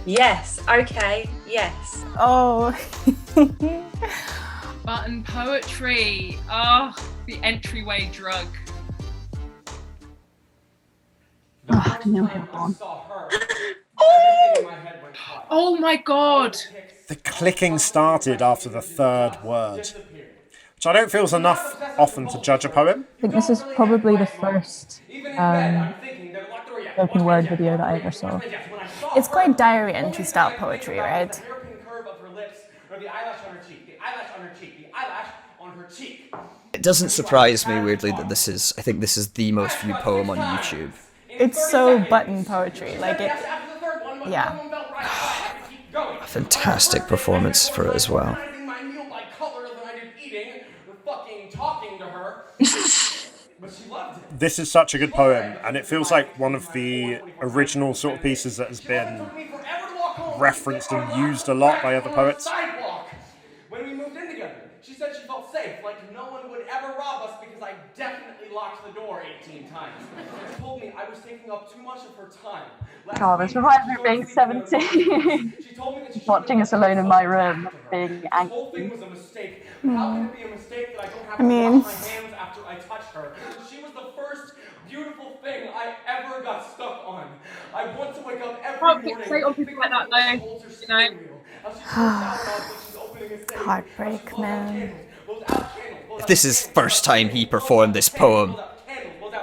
Yes. Okay. Yes. Oh. Button poetry. Oh, the entryway drug. Oh, no, Hilborn. Oh my god. The clicking started after the third word, which I don't feel is enough often to judge a poem. I think this is probably the first spoken word video that I ever saw. It's quite diary entry style poetry, right? It doesn't surprise me, weirdly, that I think this is the most viewed poem on YouTube. It's so button poetry, like it, yeah. A fantastic performance for it as well. This is such a good poem, and it feels like one of the original sort of pieces that has been referenced and used a lot by other poets. When we moved in together, she said she felt safe, like no one would ever rob us because I definitely locked the door 18 times. She told me I was taking up too much of her time. God, this reminds me of being 17. Watching us alone in my room, being angry. The whole thing was a mistake. How can it be a mistake that I don't have to wash my hands after I touch her? She was the first beautiful thing I ever got stuck on. I want to wake up every morning. Fixate on people like that, though. You know. Heartbreak, man. If this is first time he performed this poem,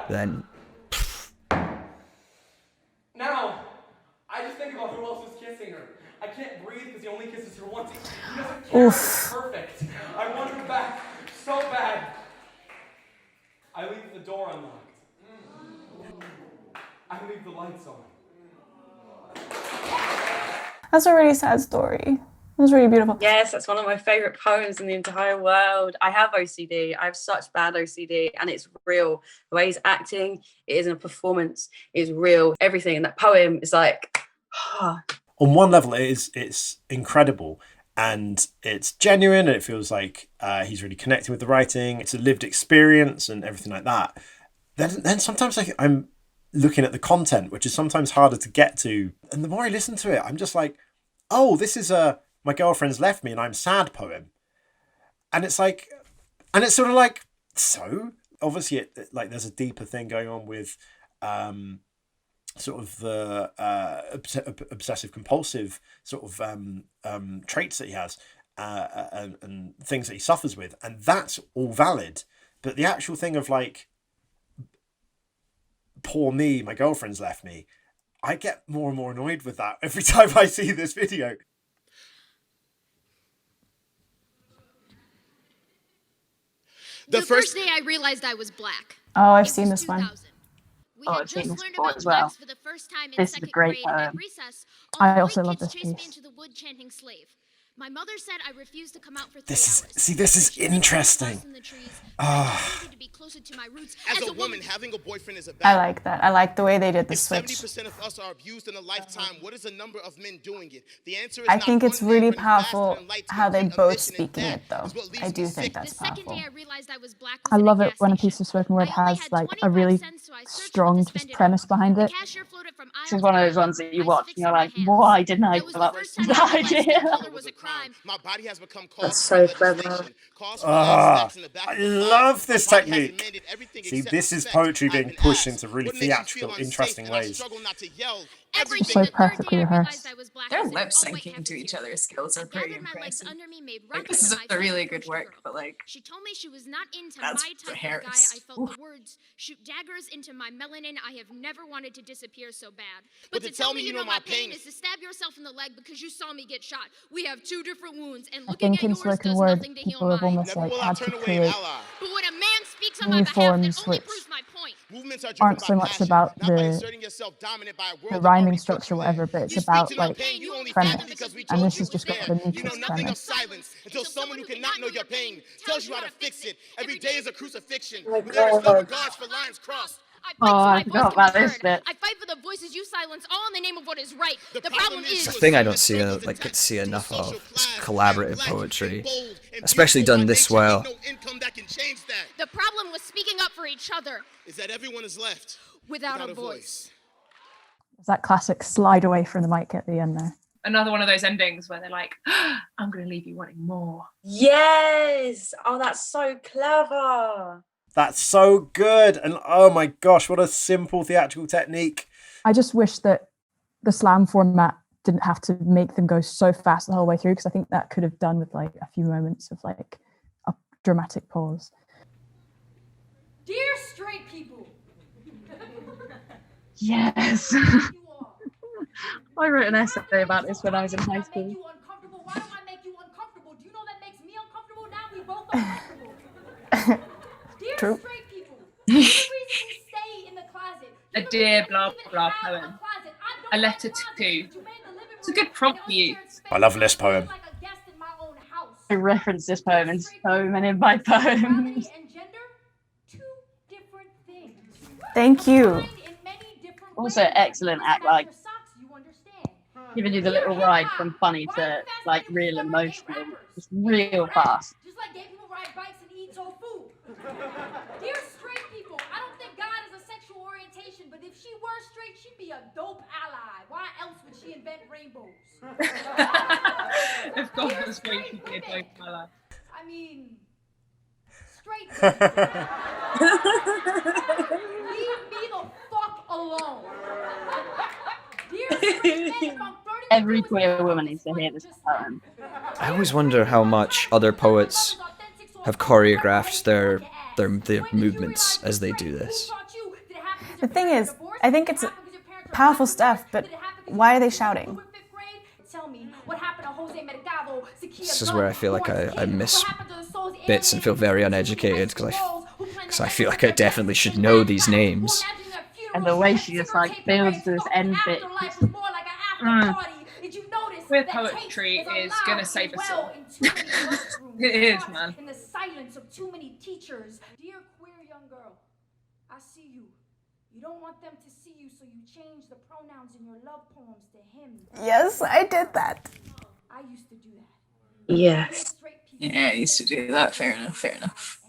then now, I just think about who else is kissing her. I can't breathe because he only kisses her once. He doesn't care. It's perfect. I want her back so bad. I leave the door unlocked. I leave the lights on. That's a really sad story. It was really beautiful. Yes, that's one of my favourite poems in the entire world. I have OCD. I have such bad OCD, and it's real. The way he's acting, it isn't a performance. It's real. Everything in that poem is like. On one level, it's incredible, and it's genuine, and it feels like he's really connecting with the writing. It's a lived experience and everything like that. Then sometimes I'm looking at the content, which is sometimes harder to get to. And the more I listen to it, I'm just like, oh, this is a my girlfriend's left me and I'm sad poem. And it's like, and it's sort of like, so obviously like there's a deeper thing going on with sort of the obsessive compulsive sort of traits that he has and things that he suffers with. And that's all valid. But the actual thing of like, poor me, my girlfriend's left me, I get more and more annoyed with that every time I see this video. The first day I realized I was black. Oh, I've seen this one. Oh, I've seen this before as well. This is a great poem. I also love this piece. My mother said I refused to come out for 3 This hours. is interesting. As a woman, having a boyfriend is a I like that. I like the way they did the If switch. 70% of us are abused in a lifetime, what is the number of men doing it? The answer is I not think it's one really man, but powerful faster than light to how they complete a both mission, speak in and it, though. that is what leaves I do me think sick. that's The second powerful. day I realized I was black was I in love a it gas when a station. piece of spoken word I only has had like a 25 really cents, so I searched for strong the just spending premise button. behind The it. cashier floated from This aisle is to one of those aisle. ones that you I watch and fixed you're my like, hands. why didn't I That was come the up with first this time I realized idea? skin color was a crime. My body has become cause That's for so clever. legislation. Cause for life snaps in the back I of the love flag. this My body has technique. demanded everything See, except this is respect. poetry I've being been pushed asked, into really what makes you theatrical, feel unsafe? interesting And I ways. struggle not to yell. So perfectly rehearsed. Their lip syncing to each other's skills are pretty impressive. Like, this is a really good work, but like, She told me she was not into that's my type of Harris. guy. I felt Oof. the words shoot daggers into my melanin. I have never wanted to disappear so bad. But to tell me you know my pain is to stab yourself in the leg because you saw me get shot. We have two different wounds, and I looking think at in yours spoken does word, nothing to heal people have mine. almost Never like will I had turn to away an create ally. But when a man speaks on my new behalf, that forms only which proves my point. Movements are aren't driven so by much passion, about not by the inserting yourself dominant by a world that rhyming already put structure or you there. whatever, but it's You speak about to no like pain, you only fathom premise. because we And told this you has it was just got there. the You know neatest nothing of premise. silence until someone who cannot know your pain tells you how to fix it. Every day is a crucifixion. Oh my When there is no God. regards for lines crossed. I Oh, fight so I my voice forgot can about be this heard. bit. I fight for the voices you silence, all in the name of what is right. The problem is The thing I don't see get to see enough of is collaborative poetry, especially done this well. The problem with speaking up for each other is that everyone is left without a voice. It's that classic slide away from the mic at the end there. Another one of those endings where they're like, I'm going to leave you wanting more. Yes. Oh, that's so clever. That's so good. And oh my gosh, what a simple theatrical technique. I just wish that the slam format didn't have to make them go so fast the whole way through, because I think that could have done with like a few moments of like a dramatic pause. Dear straight people. Yes. I wrote an essay about this when I was in high school. Why do I make you uncomfortable? Do you know that makes me uncomfortable? Now we both uncomfortable. Dear True. straight people, the only reason we stay in the closet. A dear blah blah poem. A letter to. It's a good prompt for you. I love this poem. I reference this poem in so many of my poems. Thank you. Also, excellent act, like giving you the little ride from funny to like real emotional, just real fast. Just like gay people ride bikes and eat tofu. Dear straight people, I don't think God is a sexual orientation, but if she were straight, she'd be a dope ally. Why else would she invent rainbows? Of course, it's great to be a dope ally. I mean, straight people. Leave me the fuck alone. Dear straight men, if I'm flirting Every queer woman needs to hear this poem. I always wonder how much other poets have choreographed their movements as they do this. The thing is, I think it's powerful stuff, but why are they shouting? This is where I feel like I miss bits and feel very uneducated, because I feel like I definitely should know these names. And the way she just like builds this end bit. Queer poetry is gonna save us all. It is, man. In the silence of too many teachers. Dear queer young girl, I see you. You don't want them to see you, so you change the pronouns in your love poems to him. Yes, I did that. I used to do that. Yes. Yeah, I used to do that. Fair enough, fair enough.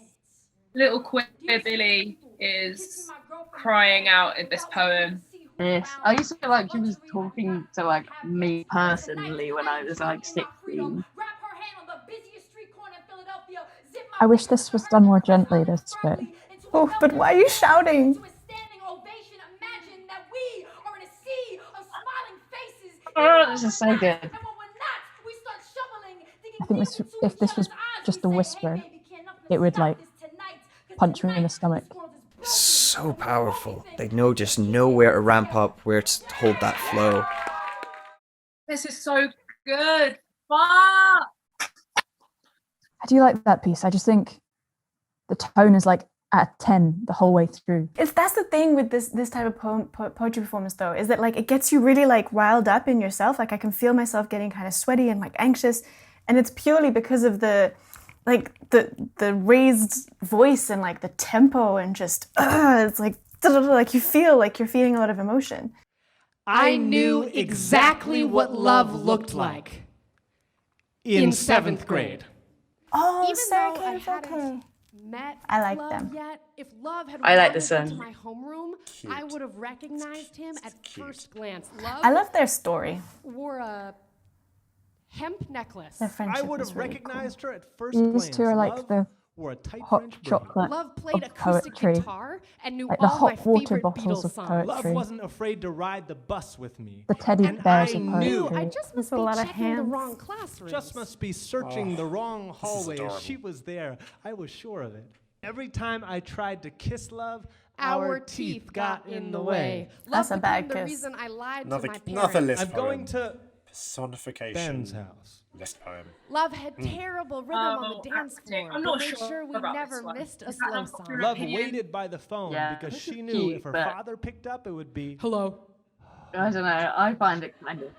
Little queer Billie is crying out in this poem. Yes, I used to feel like she was talking to like me personally when I was like 16. I wish this was done more gently, this bit. Oh, but why are you shouting? Oh, this is so good. I think if this was just a whisper, it would like punch me in the stomach. So powerful. They just know where to ramp up, where to hold that flow. This is so good. Fuck! I do like that piece. I just think the tone is like at a 10 the whole way through. That's the thing with this type of poetry performance, though, is that like it gets you really like riled up in yourself. Like I can feel myself getting kind of sweaty and like anxious, and it's purely because of the raised voice and like the tempo and just it's like you feel like you're feeling a lot of emotion. I knew exactly what love looked like in 7th grade. Oh, Even Sarah though I Kane hadn't met I like love them. yet, if love had I like wandered the into song. my homeroom, I would have recognized him at first glance. Love I love their story. wore a hemp necklace. Their friendship I would is have really recognized cool. her at first glance. These two are like Love the wore a tight hot French chocolate Love played of acoustic poetry, guitar and knew like the all my hot water favorite bottles Beatles of songs. Love poetry, wasn't afraid to ride the bus with me. the teddy And bears I of knew poetry. I just must a be lot of checking the hands. wrong classrooms. Just must be searching the wrong hallway. adorable. She was there. I was sure of it. Every time I tried to kiss love, Our teeth got in the way. That's Love a bad became the kiss. reason I lied Another to my parents. list I'm poem. going to Personification. Ben's house. List poem. Love had terrible rhythm on the dance acting. floor. I'm but not made sure sure we about never this one. missed a Is that slow an song. popular Love opinion? waited by the phone Yeah, because this she is knew cute, if her but- father picked up, it would be Hello. I don't know, I find it kind of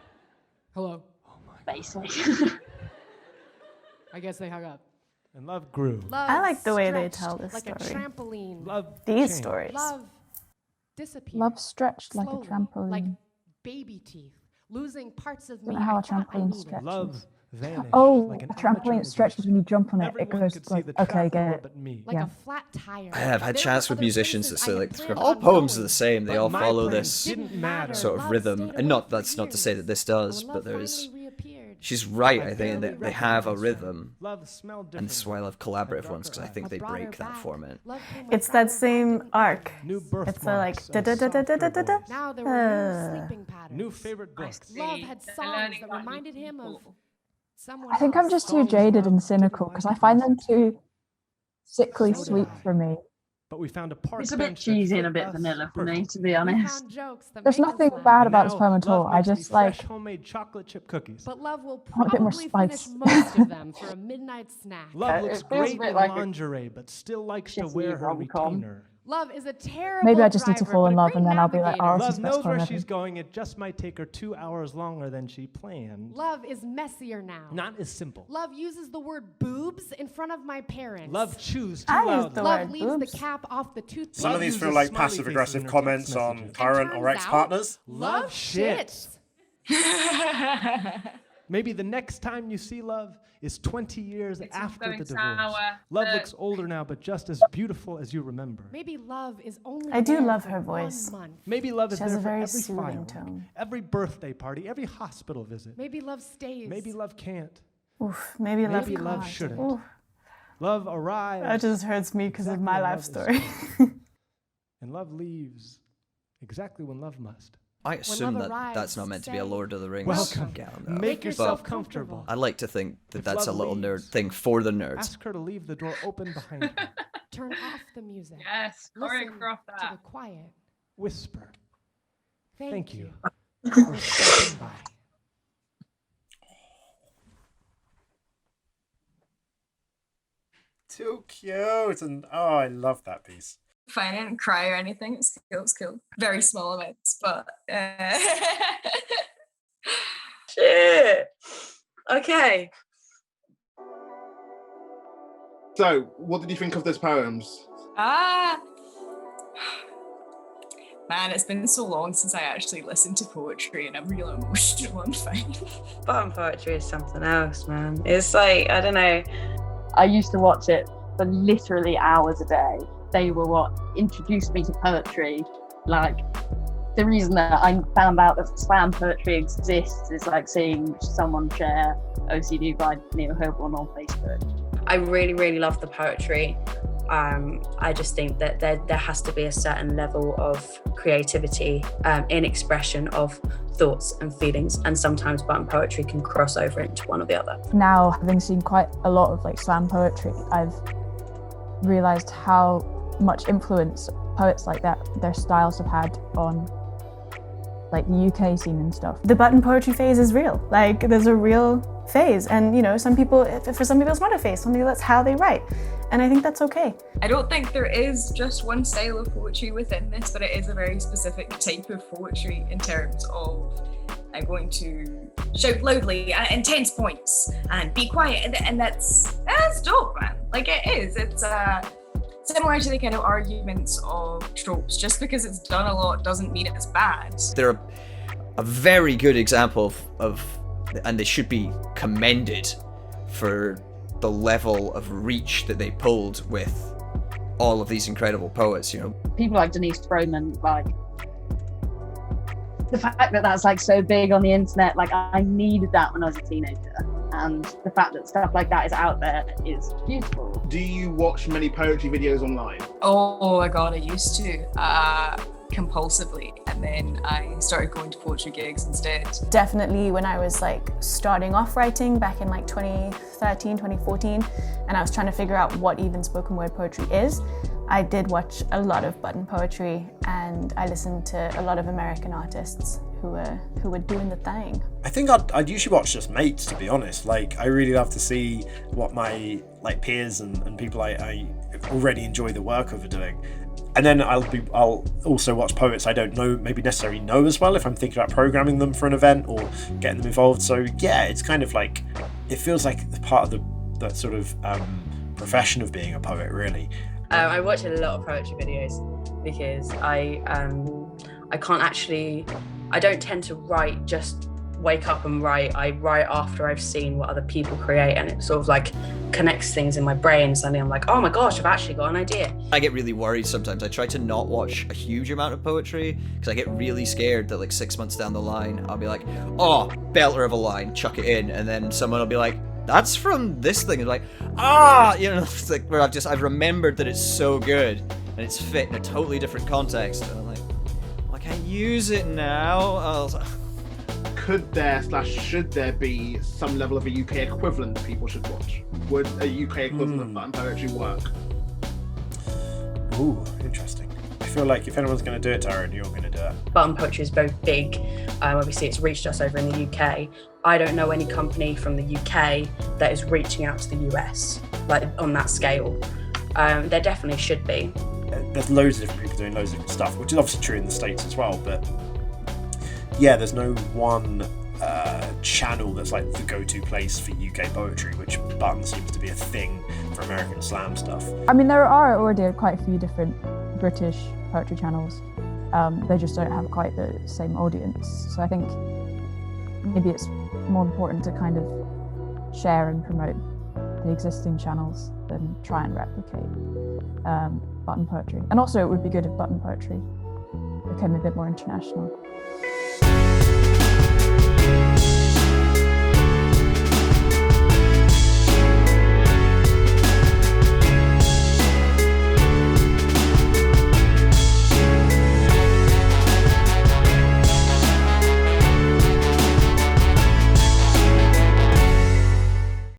Hello. basic. I guess they hung up. and love grew. Love I like the way they stretched tell this like a story. trampoline. Love These changed. stories. Love disappeared. Love stretched like slowly, a trampoline. like baby teeth, losing parts of Don't me. know how I a thought I trampoline needed. stretches. Love vanish Oh, like an the trampoline stretches when you jump on it. It goes like, okay, get it. Like a flat tire. I have had There chats were with other musicians that places say I like had planned all on poems are going, the same. They but all my follow plans this didn't matter. sort of Love rhythm, stayed and away for that's not to say years. that this does, When but love there's. finally reappeared, She's right, I I think, barely that they have a recognized her. rhythm, Love smelled and this is why I love collaborative ones, because I think they brought her break that back. format. Love came with It's that flowers I same didn't arc. New It's birthmarks like da and da da da da da da da. softer Now there were new sleeping patterns. New favorite books. Love had songs that reminded him of someone I think I'm else. just too jaded and cynical because I find them too sickly sweet for me. But we found a park It's a bit bench that cheesy and a fit bit us vanilla for me, perfectly. to be We honest. found jokes that There's make us nothing laugh. bad about this Now, poem at all. Love I makes me just like fresh homemade chocolate chip cookies. But Love will want a bit more probably finish spice. most of them for a midnight snack. Love it looks feels a great bit in like a lingerie, but still likes to shitty wear her rom-com. retainer. Love is a terrible maybe I just need to driver, fall in but a love great and then I'll be like, navigator. oh, this is Love the best knows where poem she's ever. going. It just might take her 2 hours longer than she planned. Love is messier now. Not as simple. Love uses the word boobs in front of my parents. Love chews too I use loudly. the Love word leaves boobs. the cap off the toothpaste. Some of these feel like passive aggressive comments on current or ex-partners. Love shits. Maybe the next time you see Love is 20 years It's after going the divorce. sour. Love Look. looks older now, but just as beautiful as you remember. Maybe Love is only I do there love for her 1 voice. month. Maybe Love is She has there a for very every soothing firework, tone. every birthday party, every hospital visit. Maybe Love stays. Maybe Love can't. Oof, maybe love Maybe Love can't. shouldn't. Oof. Love arrives. That just hurts me because of exactly my when life love is story. supposed. And Love leaves exactly when Love must. I assume love that arrives, that's not meant to be a say, Lord of the Rings Welcome. gown. Make yourself but comfortable. I like to think that If that's a love little leaves, nerd thing for the nerds. Ask her to leave the door open behind her. Turn off the music. Yes, Listen choreograph to that. the quiet. Whisper. Thank you. for stopping by. Too cute, and oh, I love that piece. I didn't cry or anything. It's cool. Very small amounts, but Shit. Okay. So, what did you think of those poems? Man, it's been so long since I actually listened to poetry, and I'm real emotional and fine. Bottom poetry is something else, man. It's like, I don't know. I used to watch it for literally hours a day. They were what introduced me to poetry. Like, the reason that I found out that slam poetry exists is like seeing someone share OCD by Neil Hilborn on Facebook. I really, really love the poetry. I just think that there has to be a certain level of creativity in expression of thoughts and feelings, and sometimes button poetry can cross over into one or the other. Now, having seen quite a lot of like slam poetry, I've realized how much influence poets like that, their styles have had on like the UK scene and stuff. The button poetry phase is real. Like, there's a real phase, and you know, some people, for some people it's not a phase. Some people that's how they write, and I think that's okay. I don't think there is just one style of poetry within this, but it is a very specific type of poetry in terms of I'm going to shout loudly at intense points and be quiet, and that's dope, man. Like, it is. It's similar to the kind of arguments of tropes. Just because it's done a lot doesn't mean it's bad. They're a very good example of, and they should be commended for the level of reach that they pulled with all of these incredible poets, you know. People like Denice, Frohman, like the fact that that's like so big on the internet, like I needed that when I was a teenager, and the fact that stuff like that is out there is beautiful. Do you watch many poetry videos online? Oh my god, I used to compulsively, and then I started going to poetry gigs instead. Definitely when I was like starting off writing back in like 2013, 2014, and I was trying to figure out what even spoken word poetry is, I did watch a lot of button poetry, and I listened to a lot of American artists who were doing the thing. I think I'd usually watch just mates, to be honest. Like, I really love to see what my like peers and people I already enjoy the work of are doing. And then I'll also watch poets I don't know, maybe necessarily know as well, if I'm thinking about programming them for an event or getting them involved. So yeah, it's kind of like, it feels like part of that sort of profession of being a poet, really. I watch a lot of poetry videos because I can't actually, I don't tend to write just wake up and write. I write after I've seen what other people create, and it sort of like connects things in my brain. Suddenly I'm like, oh my gosh, I've actually got an idea. I get really worried sometimes. I try to not watch a huge amount of poetry because I get really scared that like 6 months down the line, I'll be like, oh, belter of a line, chuck it in. And then someone will be like, that's from this thing. And like, it's like where I've remembered that it's so good and it's fit in a totally different context. And I'm like, well, I can't use it now. Could there / should there be some level of a UK equivalent people should watch? Would a UK equivalent of button poetry work? Ooh, interesting. I feel like if anyone's going to do it, Taryn, you're going to do it. Button poetry is very big. Obviously, it's reached us over in the UK. I don't know any company from the UK that is reaching out to the US, like on that scale. There definitely should be. There's loads of different people doing loads of different stuff, which is obviously true in the States as well, but yeah, there's no one channel that's like the go-to place for UK poetry, which Button seems to be a thing for American slam stuff. I mean, there are already quite a few different British poetry channels. They just don't have quite the same audience. So I think maybe it's more important to kind of share and promote the existing channels than try and replicate button poetry. And also it would be good if button poetry became a bit more international.